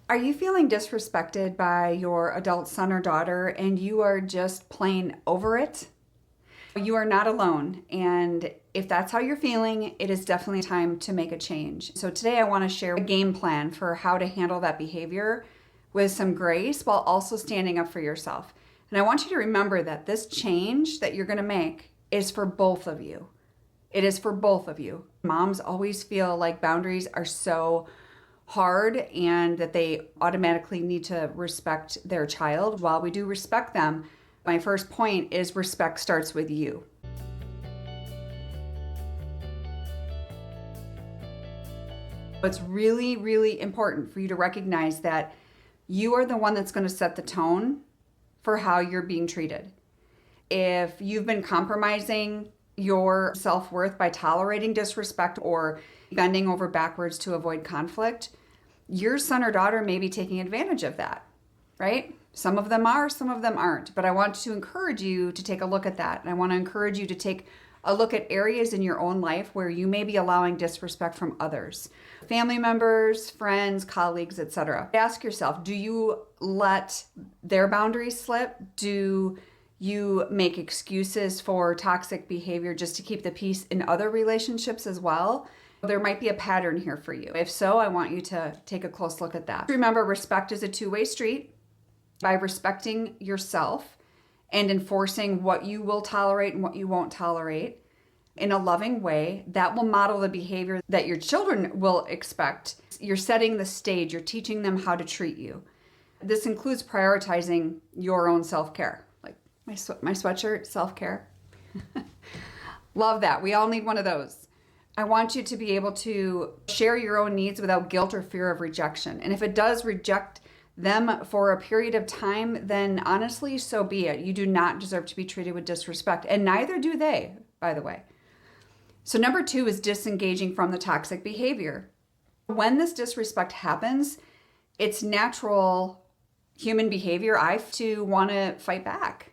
Are you feeling disrespected by your adult son or daughter and you are just plain over it? You are not alone. And if that's how you're feeling, it is definitely time to make a change. So today I want to share a game plan for how to handle that behavior with some grace while also standing up for yourself. And I want you to remember that this change that you're going to make is for both of you. It is for both of you. Moms always feel like boundaries are so hard and that they automatically need to respect their child. While we do respect them, my first point is respect starts with you. It's really, really important for you to recognize that you are the one that's going to set the tone for how you're being treated. If you've been compromising your self-worth by tolerating disrespect or bending over backwards to avoid conflict, your son or daughter may be taking advantage of that, right? Some of them are, some of them aren't. But I want to encourage you to take a look at that. And I want to encourage you to take a look at areas in your own life where you may be allowing disrespect from others, family members, friends, colleagues, etc. Ask yourself, do you let their boundaries slip? Do you make excuses for toxic behavior just to keep the peace in other relationships as well? There might be a pattern here for you. If so, I want you to take a close look at that. Remember, respect is a two-way street. By respecting yourself and enforcing what you will tolerate and what you won't tolerate in a loving way, that will model the behavior that your children will expect. You're setting the stage. You're teaching them how to treat you. This includes prioritizing your own self-care. Like my sweatshirt, self-care. Love that. We all need one of those. I want you to be able to share your own needs without guilt or fear of rejection. And if it does reject them for a period of time, then honestly, so be it. You do not deserve to be treated with disrespect, and neither do they, by the way. So number 2 is disengaging from the toxic behavior. When this disrespect happens, it's natural human behavior, to want to fight back,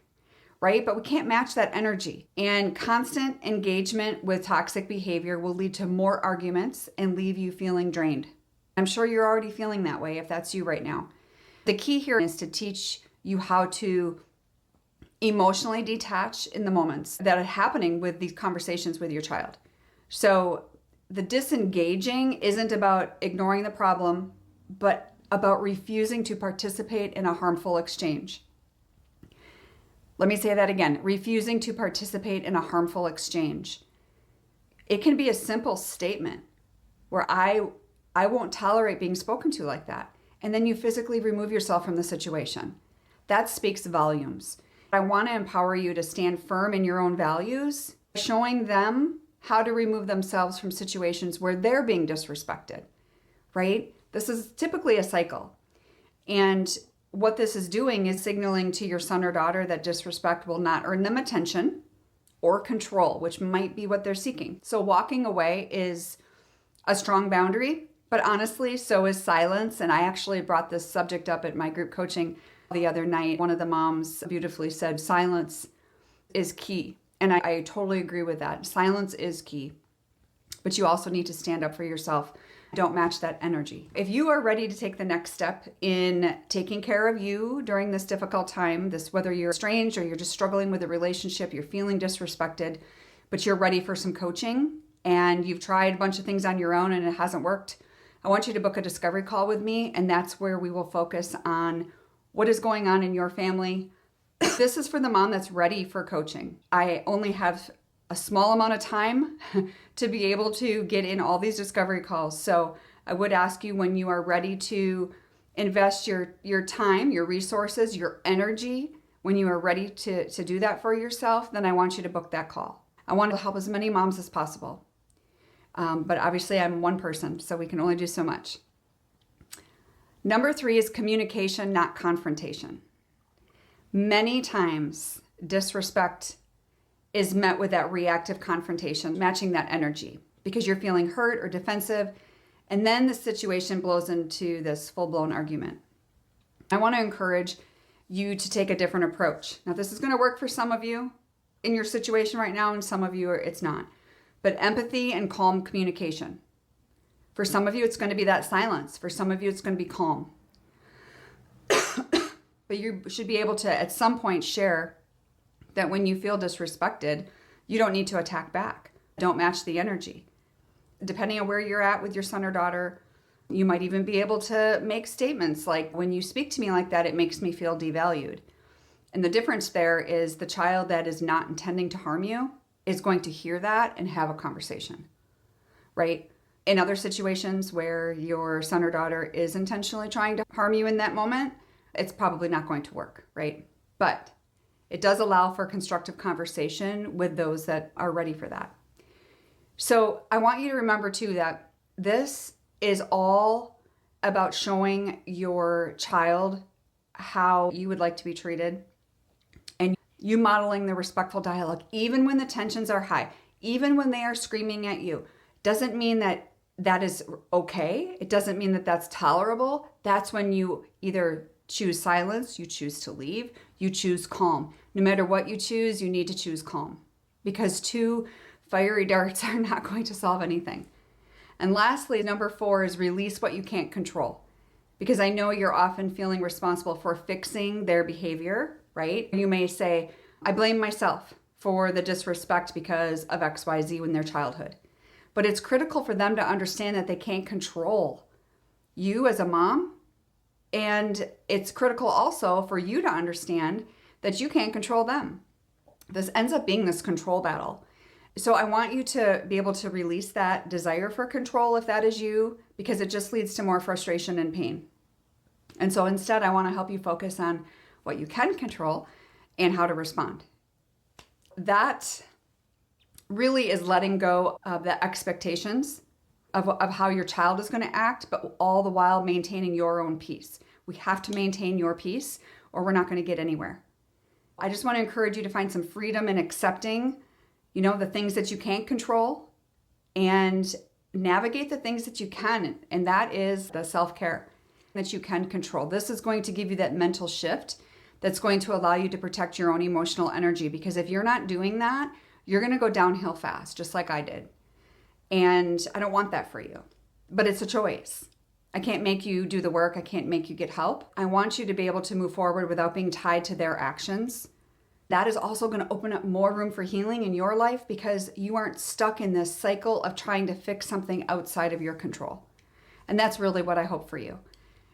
right? But we can't match that energy. And constant engagement with toxic behavior will lead to more arguments and leave you feeling drained. I'm sure you're already feeling that way if that's you right now. The key here is to teach you how to emotionally detach in the moments that are happening with these conversations with your child. So the disengaging isn't about ignoring the problem, but about refusing to participate in a harmful exchange. Let me say that again, refusing to participate in a harmful exchange. It can be a simple statement where I won't tolerate being spoken to like that. And then you physically remove yourself from the situation. That speaks volumes. I want to empower you to stand firm in your own values, showing them how to remove themselves from situations where they're being disrespected, right? This is typically a cycle. And what this is doing is signaling to your son or daughter that disrespect will not earn them attention or control, which might be what they're seeking. So walking away is a strong boundary. But honestly, so is silence. And I actually brought this subject up at my group coaching the other night. One of the moms beautifully said, silence is key. And I totally agree with that. Silence is key. But you also need to stand up for yourself. Don't match that energy. If you are ready to take the next step in taking care of you during this difficult time, whether you're estranged or you're just struggling with a relationship, you're feeling disrespected, but you're ready for some coaching and you've tried a bunch of things on your own and it hasn't worked, I want you to book a discovery call with me, and that's where we will focus on what is going on in your family. This is for the mom that's ready for coaching. I only have a small amount of time to be able to get in all these discovery calls. So I would ask you, when you are ready to invest your time, your resources, your energy, when you are ready to do that for yourself, then I want you to book that call. I want to help as many moms as possible. But obviously I'm one person, so we can only do so much. Number 3 is communication, not confrontation. Many times disrespect is met with that reactive confrontation, matching that energy because you're feeling hurt or defensive, and then the situation blows into this full-blown argument. I want to encourage you to take a different approach. Now, this is going to work for some of you in your situation right now, and some of you it's not. But empathy and calm communication. For some of you, it's going to be that silence. For some of you, it's going to be calm. But you should be able to, at some point, share that when you feel disrespected, you don't need to attack back. Don't match the energy. Depending on where you're at with your son or daughter, you might even be able to make statements like, when you speak to me like that, it makes me feel devalued. And the difference there is the child that is not intending to harm you is going to hear that and have a conversation, right? In other situations where your son or daughter is intentionally trying to harm you in that moment, it's probably not going to work, right? But it does allow for constructive conversation with those that are ready for that. So I want you to remember too that this is all about showing your child how you would like to be treated, and you modeling the respectful dialogue, even when the tensions are high, even when they are screaming at you. Doesn't mean that that is okay. It doesn't mean that that's tolerable. That's when you either choose silence, you choose to leave, you choose calm. No matter what you choose, you need to choose calm, because two fiery darts are not going to solve anything. And lastly, number 4 is release what you can't control. Because I know you're often feeling responsible for fixing their behavior, right? You may say, I blame myself for the disrespect because of XYZ in their childhood. But it's critical for them to understand that they can't control you as a mom. And it's critical also for you to understand that you can't control them. This ends up being this control battle. So I want you to be able to release that desire for control if that is you, because it just leads to more frustration and pain. And so instead, I want to help you focus on what you can control and how to respond. That really is letting go of the expectations of how your child is going to act, but all the while maintaining your own peace. We have to maintain your peace or we're not going to get anywhere. I just want to encourage you to find some freedom in accepting, the things that you can't control, and navigate the things that you can. And that is the self-care that you can control. This is going to give you that mental shift that's going to allow you to protect your own emotional energy. Because if you're not doing that, you're going to go downhill fast, just like I did. And I don't want that for you. But it's a choice. I can't make you do the work. I can't make you get help. I want you to be able to move forward without being tied to their actions. That is also going to open up more room for healing in your life, because you aren't stuck in this cycle of trying to fix something outside of your control. And that's really what I hope for you.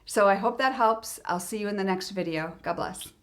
So I hope that helps. I'll see you in the next video. God bless.